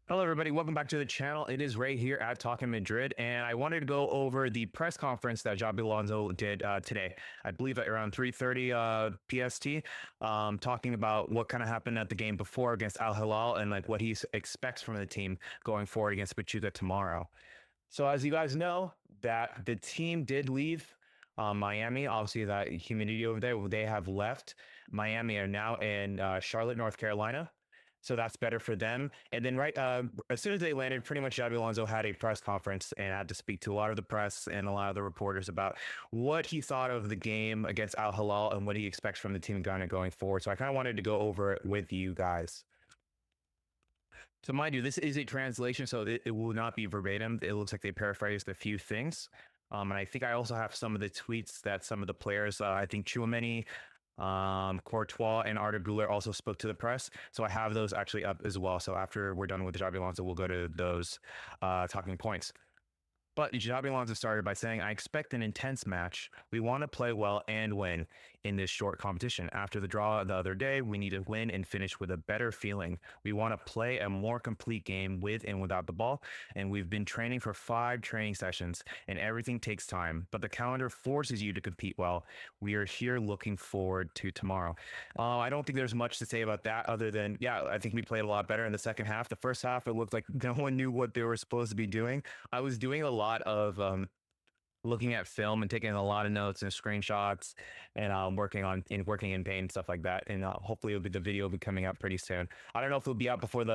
Hello, everybody. Welcome back to the channel. It is Ray here at Talking Madrid, and I wanted to go over the press conference that Xabi Alonso did today. I believe at around 3:30 PST, talking about what kind of happened at the game before against Al Hilal and like what he expects from the team going forward against Pachuca tomorrow. So, as you guys know, that the team did leave Miami. Obviously, that humidity over there, they have left. Miami are now in Charlotte, North Carolina. So that's better for them. And then as soon as they landed, pretty much Xabi Alonso had a press conference and had to speak to a lot of the press and a lot of the reporters about what he thought of the game against Al Hilal and what he expects from the team going forward. So I kind of wanted to go over it with you guys. So mind you, this is a translation, so it will not be verbatim. It looks like they paraphrased a few things. And I think I also have some of the tweets that some of the players, I think Chouameni, Courtois, and Arda Güler also spoke to the press. So I have those actually up as well. So after we're done with Xabi Alonso, we'll go to those talking points. But Xabi Alonso started by saying, I expect an intense match. We want to play well and win in this short competition. After the draw the other day, we need to win and finish with a better feeling. We want to play a more complete game with and without the ball. And we've been training for 5 training sessions, and everything takes time. But the calendar forces you to compete well. We are here looking forward to tomorrow. I don't think there's much to say about that other than, yeah, I think we played a lot better in the second half. The first half, it looked like no one knew what they were supposed to be doing. I was doing a lot of looking at film and taking a lot of notes and screenshots and working in paint and stuff like that. And hopefully the video will be coming out pretty soon. I don't know if it'll be out before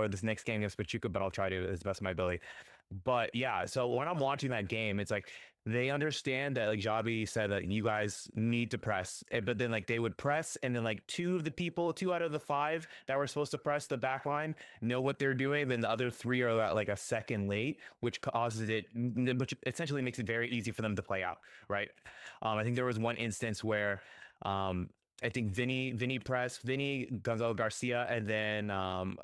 this next game against Pachuca, but I'll try to as best of my ability. But yeah, so when I'm watching that game, it's like they understand that like Xabi said that you guys need to press, but then like they would press, and then like 2 out of the 5 that were supposed to press the back line know what they're doing. Then the other 3 are like a second late, which essentially makes it very easy for them to play out, right? I think there was one instance where I think Vinny pressed Vinny Gonzalo Garcia, and then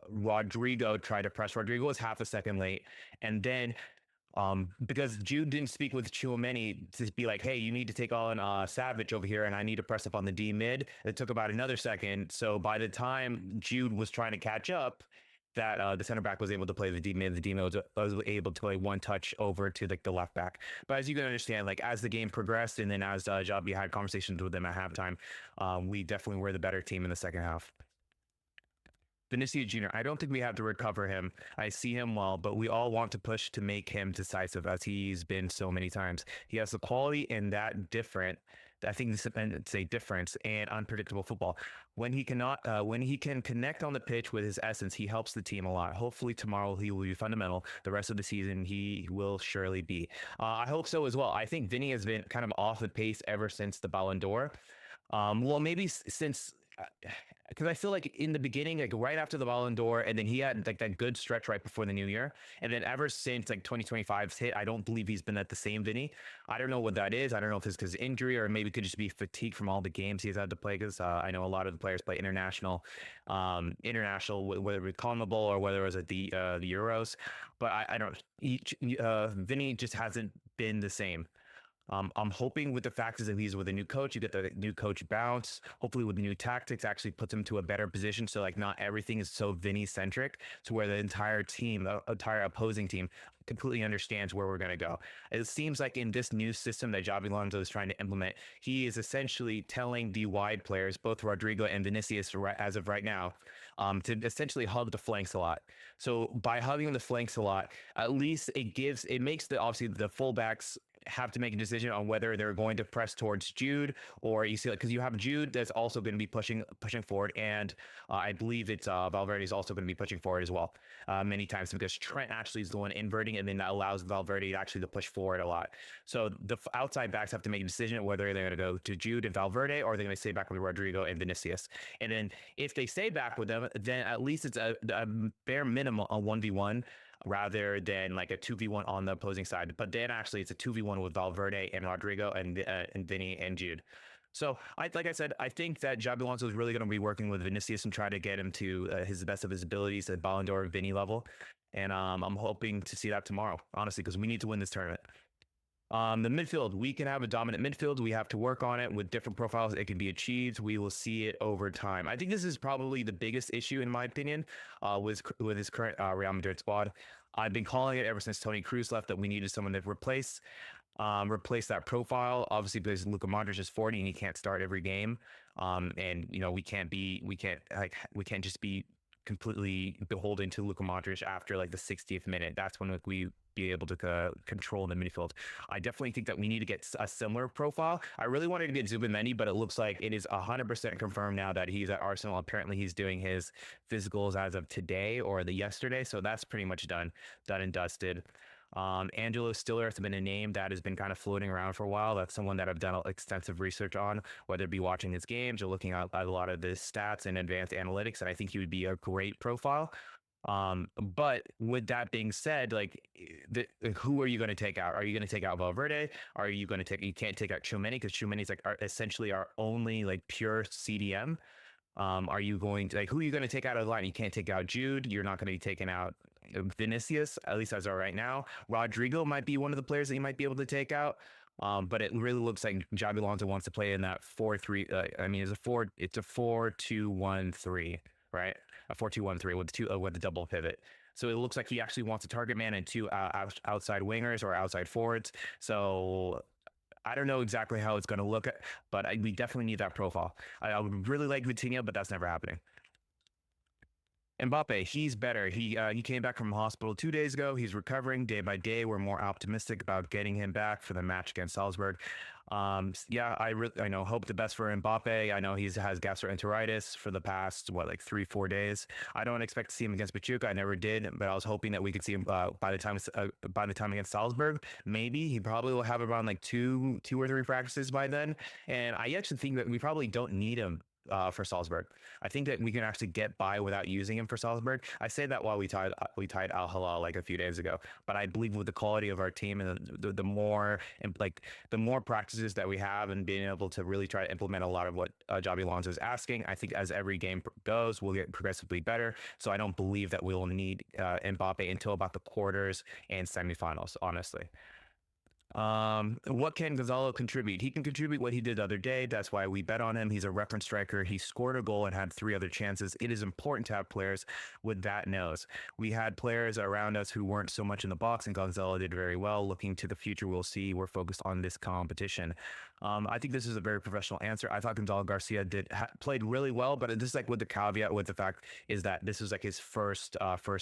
Rodrigo tried to press. Rodrigo was half a second late, and then because Jude didn't speak with Chouameni to be like, hey, you need to take on Savage over here, and I need to press up on the D mid. It took about another second. So by the time Jude was trying to catch up, that the center back was able to play the D mid. The D mid was able to play one touch over to like the left back. But as you can understand, like as the game progressed, and then as Xabi had conversations with them at halftime, we definitely were the better team in the second half. Vinicius Jr., I don't think we have to recover him. I see him well, but we all want to push to make him decisive as he's been so many times. He has the quality and that different. I think it's a difference and unpredictable football. When he can connect on the pitch with his essence, he helps the team a lot. Hopefully tomorrow he will be fundamental. The rest of the season he will surely be. I hope so as well. I think Vinny has been kind of off the pace ever since the Ballon d'Or. Well, maybe since because I feel like in the beginning, like right after the Ballon d'Or, and then he had like that good stretch right before the new year, and then ever since like 2025's hit, I don't believe he's been at the same Vinny. I don't know what that is. I don't know if it's because injury or maybe it could just be fatigue from all the games he's had to play. Because I know a lot of the players play international, whether it's CONMEBOL or whether it was at the Euros, but I don't. Vinny just hasn't been the same. I'm hoping with the factors that he's with a new coach, you get the new coach bounce. Hopefully with the new tactics, actually puts him to a better position. So like not everything is so Vinny centric to where the entire team, the entire opposing team completely understands where we're going to go. It seems like in this new system that Xabi Alonso is trying to implement, he is essentially telling the wide players, both Rodrigo and Vinicius as of right now, to essentially hug the flanks a lot. So by hugging the flanks a lot, at least it makes obviously the fullbacks have to make a decision on whether they're going to press towards Jude, or you see, because you have Jude that's also going to be pushing forward, and I believe it's Valverde is also going to be pushing forward as well many times, because Trent actually is the one inverting, and then that allows Valverde actually to push forward a lot. So the outside backs have to make a decision whether they're going to go to Jude and Valverde, or they're going to stay back with Rodrigo and Vinicius. And then if they stay back with them, then at least it's a bare minimum a 1v1 rather than like a 2v1 on the opposing side. But then actually it's a 2v1 with Valverde and Rodrigo and Vinny and Jude. So like I said, I think that Xabi Alonso is really going to be working with Vinicius and try to get him to his best of his abilities at Ballon d'Or Vinny level. And I'm hoping to see that tomorrow, honestly, because we need to win this tournament. The midfield, we can have a dominant midfield. We have to work on it with different profiles. It can be achieved. We will see it over time. I think this is probably the biggest issue, in my opinion, with his current Real Madrid squad. I've been calling it ever since Toni Kroos left that we needed someone to replace that profile. Obviously, because Luka Modric is 40 and he can't start every game. And we can't just be completely beholden to Luka Modric after like the 60th minute. That's when we be able to control the midfield. I definitely think that we need to get a similar profile. I really wanted to get Zubimendi, but it looks like it is 100% confirmed now that he's at Arsenal. Apparently, he's doing his physicals as of today or the yesterday, so that's pretty much done and dusted. Angelo Stiller has been a name that has been kind of floating around for a while. That's someone that I've done extensive research on, whether it be watching his games or looking at a lot of the stats and advanced analytics. And I think he would be a great profile. But with that being said, like, who are you going to take out? Are you going to take out Valverde? Are you going to you can't take out Tchouaméni because Tchouaméni is like essentially our only like pure CDM. Are you going to like who are you going to take out of the line? You can't take out Jude. You're not going to be taking out Vinicius, at least as of right now. Rodrigo might be one of the players that you might be able to take out. But it really looks like Xabi Alonso wants to play in that 4-3. I mean, it's a 4-2-1-3, right? A 4-2-1-3 with with the double pivot. So it looks like he actually wants a target man and two outside wingers or outside forwards. So I don't know exactly how it's going to look, but we definitely need that profile. I would really like Vitinha, but that's never happening. Mbappe, he's better. He came back from hospital 2 days ago. He's recovering day by day. We're more optimistic about getting him back for the match against Salzburg. Yeah, I know hope the best for Mbappe. I know he has gastroenteritis for the past like 3-4 days. I don't expect to see him against Pachuca. I never did, but I was hoping that we could see him by the time against Salzburg. Maybe he probably will have around like two or three practices by then. And I actually think that we probably don't need him for Salzburg. I think that we can actually get by without using him for Salzburg. I say that while we tied Al Hilal like a few days ago, but I believe with the quality of our team and the more practices that we have and being able to really try to implement a lot of what Xabi Alonso is asking, I think as every game goes, we'll get progressively better. So I don't believe that we will need Mbappe until about the quarters and semifinals, honestly. What can Gonzalo contribute? He can contribute what he did the other day. That's why we bet on him. He's a reference striker. He scored a goal and had 3 other chances. It is important to have players with that nose. We had players around us who weren't so much in the box, and Gonzalo did very well. Looking to the future, we'll see. We're focused on this competition. I think this is a very professional answer. I thought Gonzalo Garcia played really well, but just like with the caveat with the fact is that this was like his first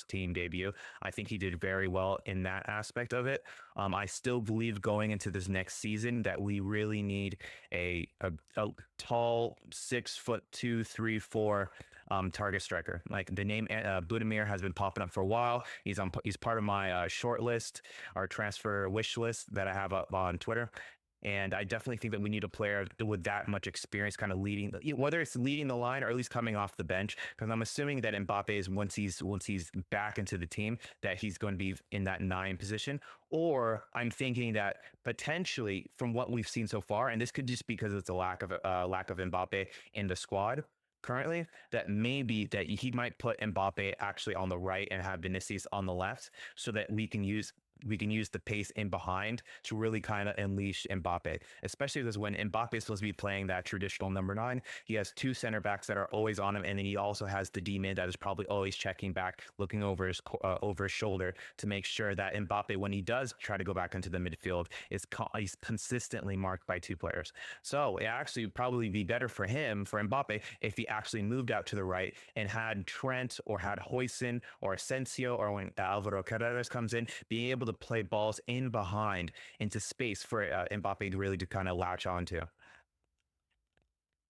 team debut. I think he did very well in that aspect of it. I still believe going into this next season that we really need a tall 6'2", 3'4" target striker. Like the name Budimir has been popping up for a while. He's part of my short list or transfer wish list that I have up on Twitter. And I definitely think that we need a player with that much experience, kind of leading, whether it's leading the line or at least coming off the bench. Because I'm assuming that Mbappe is once he's back into the team, that he's going to be in that 9 position. Or I'm thinking that potentially, from what we've seen so far, and this could just be because it's a lack of Mbappe in the squad currently, that maybe that he might put Mbappe actually on the right and have Vinicius on the left, so that we can use the pace in behind to really kind of unleash Mbappe, especially because when Mbappe is supposed to be playing that traditional number 9, he has 2 center backs that are always on him, and then he also has the D mid that is probably always checking back, looking over his shoulder to make sure that Mbappe, when he does try to go back into the midfield, he's consistently marked by 2 players. So it actually would probably be better for Mbappe, if he actually moved out to the right and had Trent or had Huijsen or Asensio, or when Alvaro Carreras comes in, being able to play balls in behind into space for Mbappe to really kind of latch onto.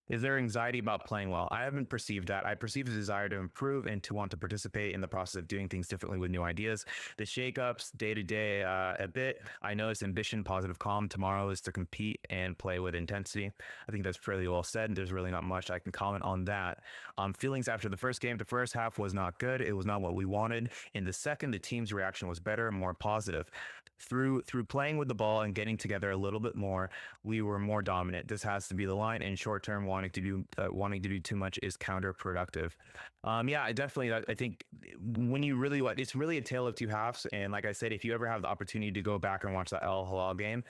Is there anxiety about playing well? I haven't perceived that. I perceive a desire to improve and to want to participate in the process of doing things differently with new ideas. The shakeups day to day a bit. I know it's ambition, positive, calm. Tomorrow is to compete and play with intensity. I think that's fairly well said. There's really not much I can comment on that. Feelings after the first game. The first half was not good. It was not what we wanted. In the second, the team's reaction was better and more positive. Through playing with the ball and getting together a little bit more, we were more dominant. This has to be the line. In short term, wanting to do too much is counterproductive. Yeah, I think when you really what it's really a tale of two halves. And like I said, if you ever have the opportunity to go back and watch the El Hilal game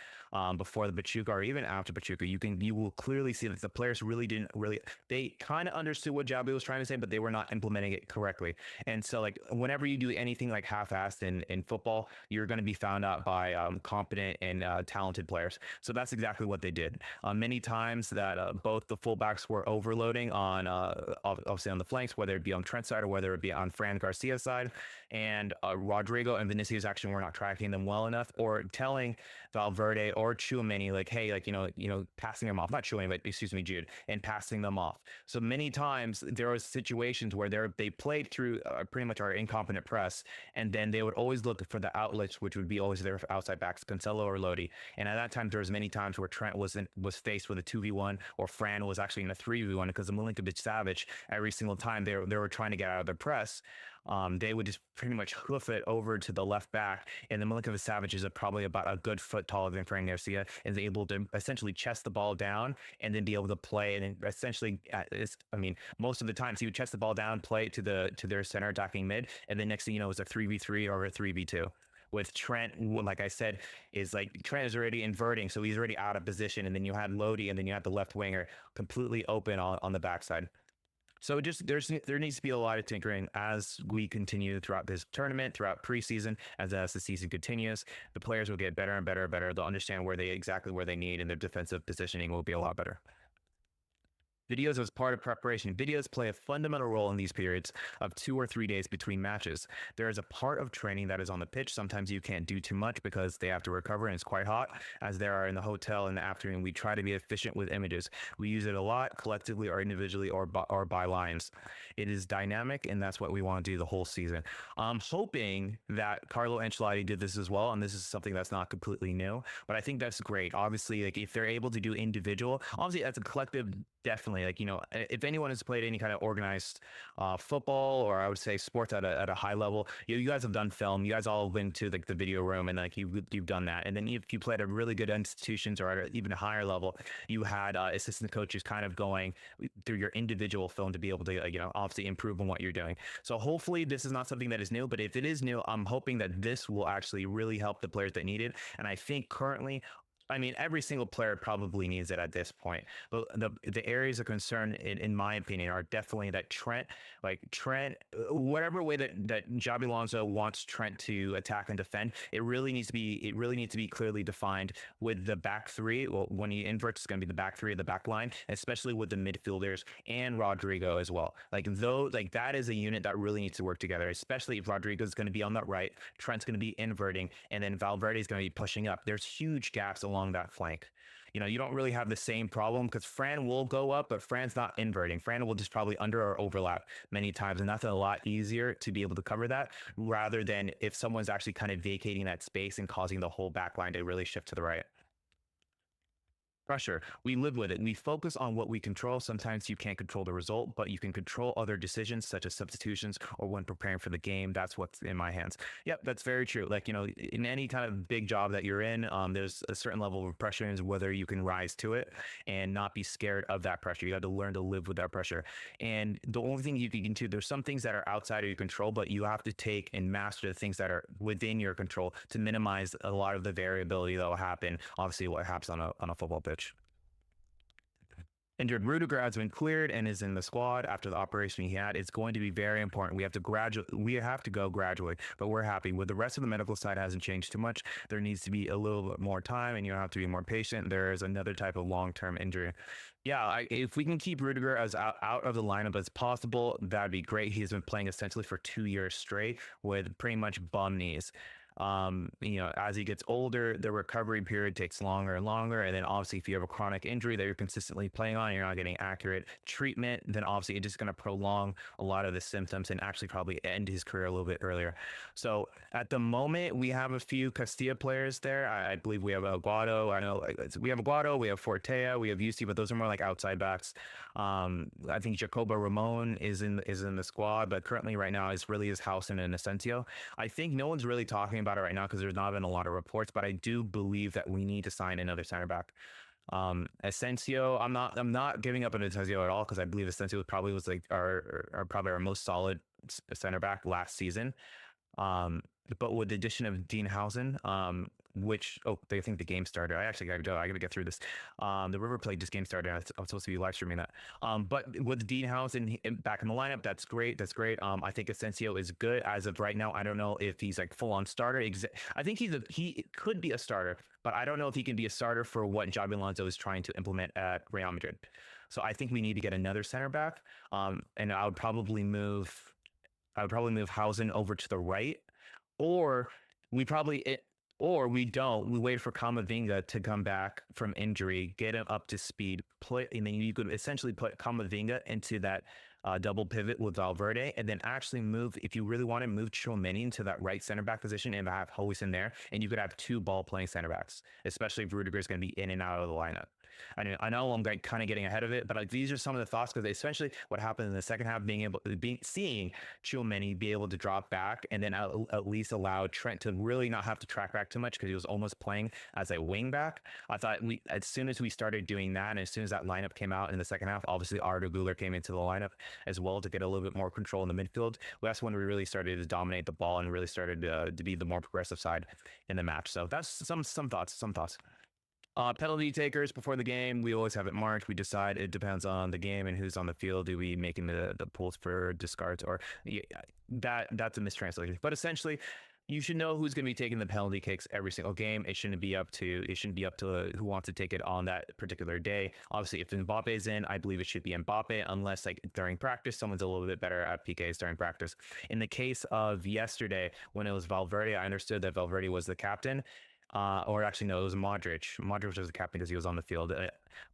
before the Pachuca or even after Pachuca, you will clearly see that the players really didn't really they kind of understood what Xabi was trying to say, but they were not implementing it correctly. And so like whenever you do anything like half-assed in football, you're going to be found out by competent and talented players. So that's exactly what they did. Many times that both the fullbacks were overloading on obviously on the flanks, whether it be on Trent's side or whether it be on Fran Garcia's side, and Rodrigo and Vinicius actually were not tracking them well enough, or telling Valverde or Tchouaméni like, hey, like passing them off, not Tchouaméni, but excuse me, Jude, and passing them off. So many times there was situations where they played through pretty much our incompetent press, and then they would always look for the outlets, which would be always their outside backs, Cancelo or Lodi. And at that time, there was many times where Trent was faced with a 2v1, or Fran was actually in a 3v1 because of Milinkovic-Savic. Every single time they were trying to get out of their press, they would just pretty much hoof it over to the left back, and the Milinkovic-Savic is probably about a good foot taller than Fran Garcia, and is able to essentially chest the ball down and then be able to play. And then essentially, most of the times he would chest the ball down, play it to their center attacking mid, and then next thing you know, it was a 3v3 or a 3v2. With Trent, like I said, is like Trent is already inverting, so he's already out of position, and then you had Lodi, and then you had the left winger completely open on the backside. So there needs to be a lot of tinkering as we continue throughout this tournament, throughout preseason, as the season continues. The players will get better and better and better. They'll understand exactly where they need, and their defensive positioning will be a lot better. Videos as part of preparation. Videos play a fundamental role in these periods of 2 or 3 days between matches. There is a part of training that is on the pitch. Sometimes you can't do too much because they have to recover and it's quite hot, as there are in the hotel in the afternoon. We try to be efficient with images. We use it a lot collectively or individually or by lines. It is dynamic, and that's what we want to do the whole season. I'm hoping that Carlo Ancelotti did this as well, and this is something that's not completely new, but I think that's great. Obviously, like if they're able to do individual, obviously that's a collective. Definitely, like if anyone has played any kind of organized football, or I would say sports at a high level, you guys have done film. You guys all went to like the video room, and like you've done that. And then if you played at really good institutions or at even a higher level, you had assistant coaches kind of going through your individual film to be able to obviously improve on what you're doing. So hopefully this is not something that is new, but if it is new, I'm hoping that this will actually really help the players that need it. And I think currently, every single player probably needs it at this point. But the areas of concern, in my opinion, are definitely that Trent, whatever way that Xabi Alonso wants Trent to attack and defend, it really needs to be clearly defined with the back three. Well, when he inverts, it's going to be the back three of the back line, especially with the midfielders and Rodrigo as well. That is a unit that really needs to work together, especially if Rodrigo is going to be on that right, Trent's going to be inverting, and then Valverde is going to be pushing up. There's huge gaps along that flank. You don't really have the same problem because Fran will go up, but Fran's not inverting. Fran will just probably under or overlap many times, and that's a lot easier to be able to cover that, rather than if someone's actually kind of vacating that space and causing the whole back line to really shift to the right. Pressure. We live with it. We focus on what we control. Sometimes you can't control the result, but you can control other decisions such as substitutions or when preparing for the game. That's what's in my hands. Yep, that's very true. In any kind of big job that you're in, there's a certain level of pressure, and whether you can rise to it and not be scared of that pressure. You got to learn to live with that pressure. And the only thing you can do, there's some things that are outside of your control, but you have to take and master the things that are within your control to minimize a lot of the variability that will happen. Obviously, what happens on a football pitch. Injured Rudiger has been cleared and is in the squad after the operation he had. It's going to be very important. We have to go gradually, but we're happy with the rest of the medical side. Hasn't changed too much. There needs to be a little bit more time, and you have to be more patient. There is another type of long-term injury. Yeah, if we can keep Rudiger as out of the lineup as possible, that'd be great. He's been playing essentially for 2 years straight with pretty much bum knees. As he gets older, the recovery period takes longer and longer. And then obviously, if you have a chronic injury that you're consistently playing on, and you're not getting accurate treatment, then obviously it's just going to prolong a lot of the symptoms and actually probably end his career a little bit earlier. So at the moment, we have a few Castilla players there. I believe we have Aguado. I know we have Aguado, we have Fortea, we have UC, but those are more like outside backs. I think Jacobo Ramon is in the squad, but currently right now is Housen and Asensio. I think no one's really talking about it right now because there's not been a lot of reports, but I do believe that we need to sign another center back. Asensio, I'm not giving up on Asensio at all because I believe Asensio probably was like probably our most solid center back last season. Um, but with the addition of Dean Housen, which they think the game started. I actually gotta go. I gotta get through this. The River Plate just game started. I was supposed to be live streaming that. But with Dean Housen back in the lineup, that's great. That's great. I think Asensio is good as of right now. I don't know if he's like full on starter. I think he could be a starter, but I don't know if he can be a starter for what Xabi Alonso is trying to implement at Real Madrid. So I think we need to get another center back. And I would probably move Hausen over to the right, or we probably or we don't. We wait for Kamavinga to come back from injury, get him up to speed, play, and then you could essentially put Kamavinga into that double pivot with Valverde, and then actually move, if you really want to move Tchouaméni into that right center back position and have Hoyson there, and you could have two ball playing center backs, especially if Rudiger is going to be in and out of the lineup. I know I'm like kind of getting ahead of it, but like these are some of the thoughts because especially what happened in the second half, seeing Tchouaméni be able to drop back and then at least allow Trent to really not have to track back too much because he was almost playing as a wing back. I thought as soon as we started doing that, and as soon as that lineup came out in the second half, obviously Arda Güler came into the lineup as well to get a little bit more control in the midfield. That's when we really started to dominate the ball and really started to be the more progressive side in the match. So that's some thoughts. Penalty takers before the game, we always have it marked. We decide it depends on the game and who's on the field. Do we making the pulls for discards or that's a mistranslation. But essentially, you should know who's going to be taking the penalty kicks every single game. It shouldn't be up to who wants to take it on that particular day. Obviously, if Mbappe is in, I believe it should be Mbappe, unless like during practice, someone's a little bit better at PKs during practice. In the case of yesterday, when it was Valverde, I understood that Valverde was the captain. Or actually, no, it was Modric. Modric was the captain because he was on the field.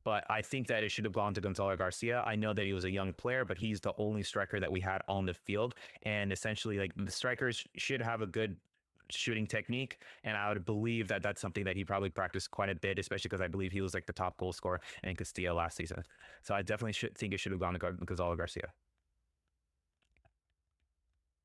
But I think that it should have gone to Gonzalo Garcia. I know that he was a young player, but he's the only striker that we had on the field. And essentially, like the strikers should have a good shooting technique. And I would believe that that's something that he probably practiced quite a bit, especially because I believe he was like the top goal scorer in Castilla last season. So I definitely think it should have gone to Gonzalo Garcia.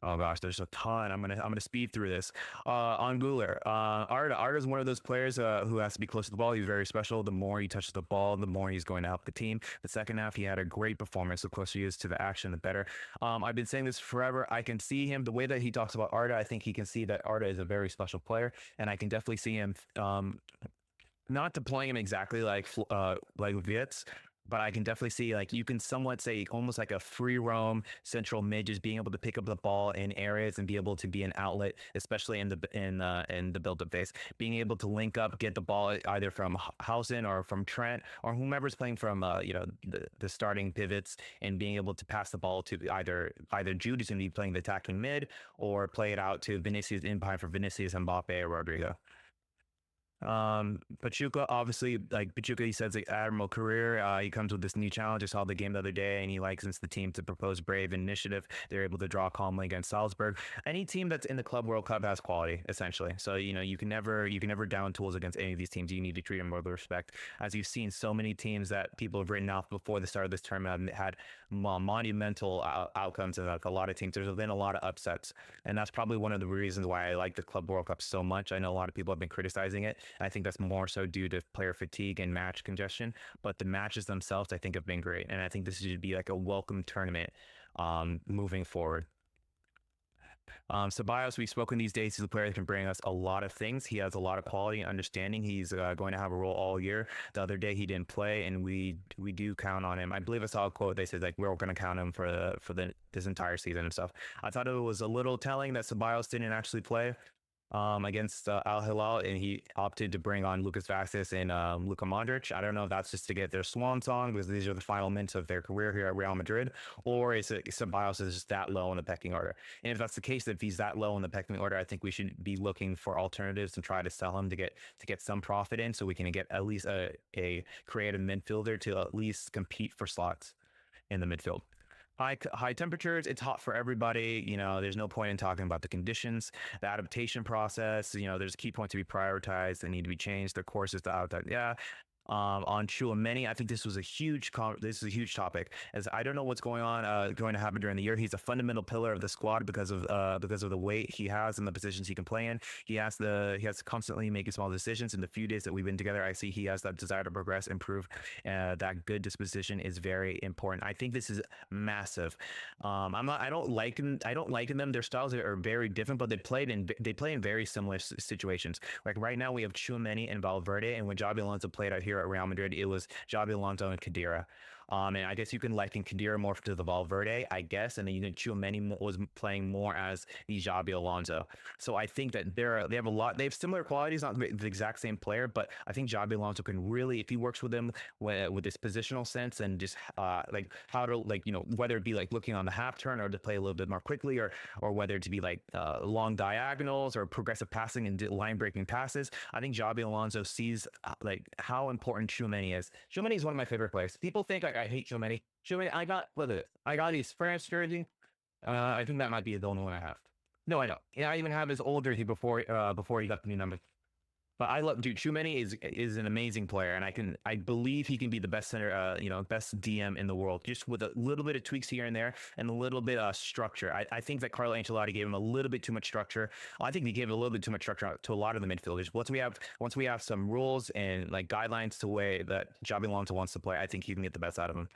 Oh gosh, there's a ton. I'm gonna speed through this. On Guler, Arda is one of those players who has to be close to the ball. He's very special. The more he touches the ball, the more he's going to help the team. The second half, he had a great performance. The closer he is to the action, the better. I've been saying this forever. I can see him the way that he talks about Arda. I think he can see that Arda is a very special player, and I can definitely see him not deploying him exactly like Vitz, but I can definitely see like you can somewhat say almost like a free roam central mid, just being able to pick up the ball in areas and be able to be an outlet, especially in the build up phase. Being able to link up, get the ball either from Hausen or from Trent or whomever's playing from the starting pivots, and being able to pass the ball to either Jude, who's going to be playing the attacking mid, or play it out to Vinicius in behind for Vinicius, Mbappe, or Rodrigo. Pachuca, obviously, like Pachuca, he says like admirable career. He comes with this new challenge. I saw the game the other day, and he likens the team to propose brave initiative. They're able to draw calmly against Salzburg. Any team that's in the Club World Cup has quality, essentially. So you can never down tools against any of these teams. You need to treat them with respect. As you've seen, so many teams that people have written off before the start of this tournament have had monumental outcomes, and like a lot of teams. There's been a lot of upsets, and that's probably one of the reasons why I like the Club World Cup so much. I know a lot of people have been criticizing it. I think that's more so due to player fatigue and match congestion, but the matches themselves I think have been great, and I think this should be like a welcome tournament moving forward. Ceballos, we've spoken these days. He's a player that can bring us a lot of things. He has a lot of quality and understanding. He's going to have a role all year. The other day he didn't play, and we do count on him. I believe I saw a quote. They said like we're going to count him for this entire season and stuff. I thought it was a little telling that Ceballos didn't actually play against Al Hilal, and he opted to bring on Lucas Vázquez and Luka Modric. I don't know if that's just to get their swan song because these are the final minutes of their career here at Real Madrid, or is it Ceballos is just that low in the pecking order? And if that's the case, if he's that low in the pecking order, I think we should be looking for alternatives and try to sell him to get some profit in, so we can get at least a creative midfielder to at least compete for slots in the midfield. High temperatures, it's hot for everybody. There's no point in talking about the conditions, the adaptation process. There's key points to be prioritized that need to be changed. The courses, the outside. Yeah, on Chouameni. I think this was a this is a huge topic, as I don't know what's going to happen during the year. He's a fundamental pillar of the squad because of the weight he has and the positions he can play in. He has to constantly make small decisions. In the few days that we've been together, I see he has that desire to progress, improve. That good disposition is very important. I think this is massive. I don't like him. I don't like them. Their styles are very different, but they play in very similar situations. Like right now, we have Chouameni and Valverde, and when Xabi Alonso played out here at Real Madrid, it was Xabi Alonso and Khedira. And I guess you can liken Khedira more to the Valverde, I guess, and then Chouameni was playing more as the Xabi Alonso. So I think that they have similar qualities, not the exact same player, but I think Xabi Alonso can really, if he works with him with this positional sense and just like how to whether it be like looking on the half turn or to play a little bit more quickly, or whether to be like long diagonals or progressive passing and line breaking passes. I think Xabi Alonso sees like how important Chouameni is. Chouameni is one of my favorite players. People think like I hate Chouameni. Chouameni, I got his France jersey. I think that might be the only one I have. No, I don't. Yeah, I even have his old jersey before he got the new number. But I love, dude. Chouameni is an amazing player, and I believe he can be the best center, best DM in the world, just with a little bit of tweaks here and there, and a little bit of structure. I think that Carlo Ancelotti gave him a little bit too much structure. I think he gave a little bit too much structure to a lot of the midfielders. Once we have some rules and like guidelines to the way that Xabi Alonso wants to play, I think he can get the best out of him.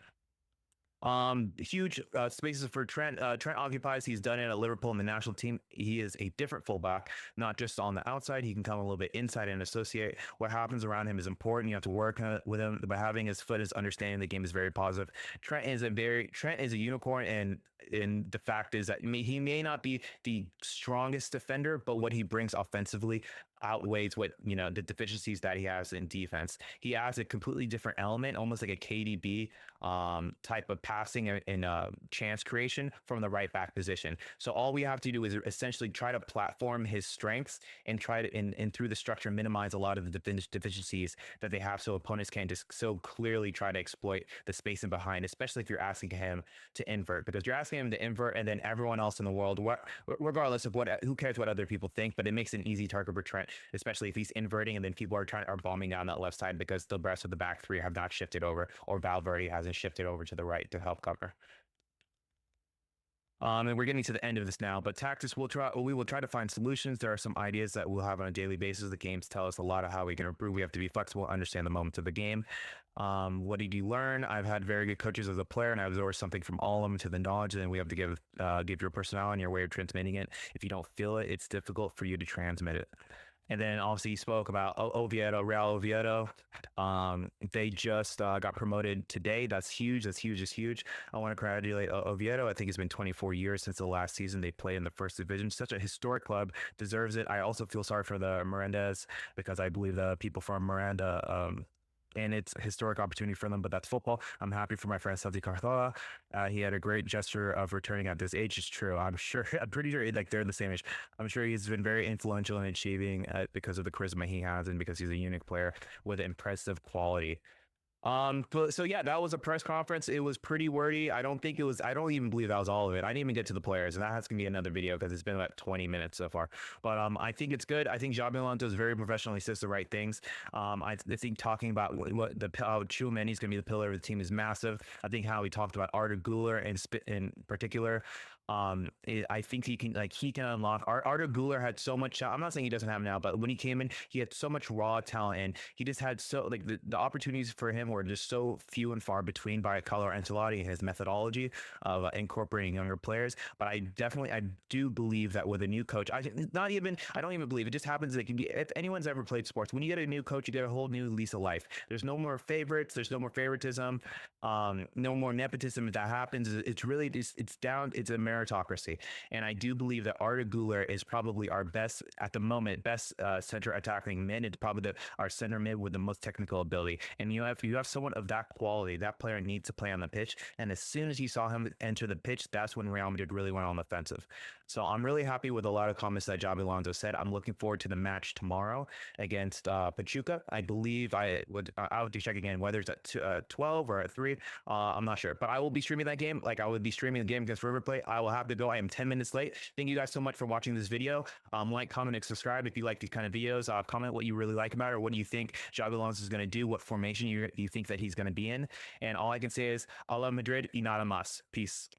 Huge spaces for Trent. Trent occupies. He's done it at Liverpool in the national team. He is a different fullback, not just on the outside. He can come a little bit inside and associate. What happens around him is important. You have to work with him. By having his foot, his understanding the game is very positive. Trent is a unicorn, and the fact is that he may not be the strongest defender, but what he brings offensively outweighs what the deficiencies that he has in defense. He has a completely different element, almost like a KDB type of passing and chance creation from the right back position. So all we have to do is essentially try to platform his strengths and try to and through the structure minimize a lot of the deficiencies that they have, so opponents can't just so clearly try to exploit the space in behind, especially if you're asking him to invert, because you're asking him to invert and then everyone else in the world, regardless of who cares what other people think, but it makes an easy target for Trent, especially if he's inverting and then people are bombing down that left side because the rest of the back three have not shifted over, or Valverde hasn't shifted over to the right to help cover. And we're getting to the end of this now, but tactics we will try to find solutions. There are some ideas that we'll have on a daily basis. The games tell us a lot of how we can improve. We have to be flexible, understand the moments of the game. What did you learn? I've had very good coaches as a player, and I absorbed something from all of them to the knowledge. And we have to give your personality and your way of transmitting it. If you don't feel it, it's difficult for you to transmit it. And then obviously you spoke about Real Oviedo. They just got promoted today. That's huge. That's huge. It's huge. I want to congratulate Oviedo. I think it's been 24 years since the last season they played in the first division. Such a historic club, deserves it. I also feel sorry for the Mirandas, because I believe the people from Miranda, and it's a historic opportunity for them, but that's football. I'm happy for my friend Santi Carthola. He had a great gesture of returning at this age. It's true. I'm pretty sure like they're the same age. I'm sure he's been very influential in achieving because of the charisma he has and because he's a unique player with impressive quality. So yeah, that was a press conference. It was pretty wordy. I don't even believe that was all of it. I didn't even get to the players, and that has to be another video because it's been about 20 minutes so far. But I think it's good. I think Xabi Alonso is very professional. He says the right things. I think talking about how Chouameni is going to be the pillar of the team is massive. I think how he talked about Arda Güler in particular. I think he can unlock. Arda Güler had so much. I'm not saying he doesn't have now, but when he came in, he had so much raw talent, and he just had the opportunities for him were just so few and far between by Carlo Ancelotti and his methodology of incorporating younger players. But I do believe that with a new coach, I don't even believe it just happens. It can be, if anyone's ever played sports, when you get a new coach, you get a whole new lease of life. There's no more favorites. There's no more favoritism. No more nepotism. If that happens, it's really just it's a meritocracy. And I do believe that Arda Güler is probably our best at the moment, center attacking mid. It's probably our center mid with the most technical ability. And if you have someone of that quality, that player needs to play on the pitch. And as soon as you saw him enter the pitch, that's when Real Madrid really went on the offensive. So I'm really happy with a lot of comments that Xabi Alonso said. I'm looking forward to the match tomorrow against Pachuca. I believe I'll have to check again whether it's at 12 or at 3. I'm not sure, but I will be streaming that game. Like I will be streaming the game against River Plate. I will have to go. I am 10 minutes late. Thank you guys so much for watching this video. Like, comment, and subscribe if you like these kind of videos. Comment what you really like about it, or what do you think Xabi Alonso is going to do, what formation you think that he's going to be in. And all I can say is, I love Madrid y nada más. Peace.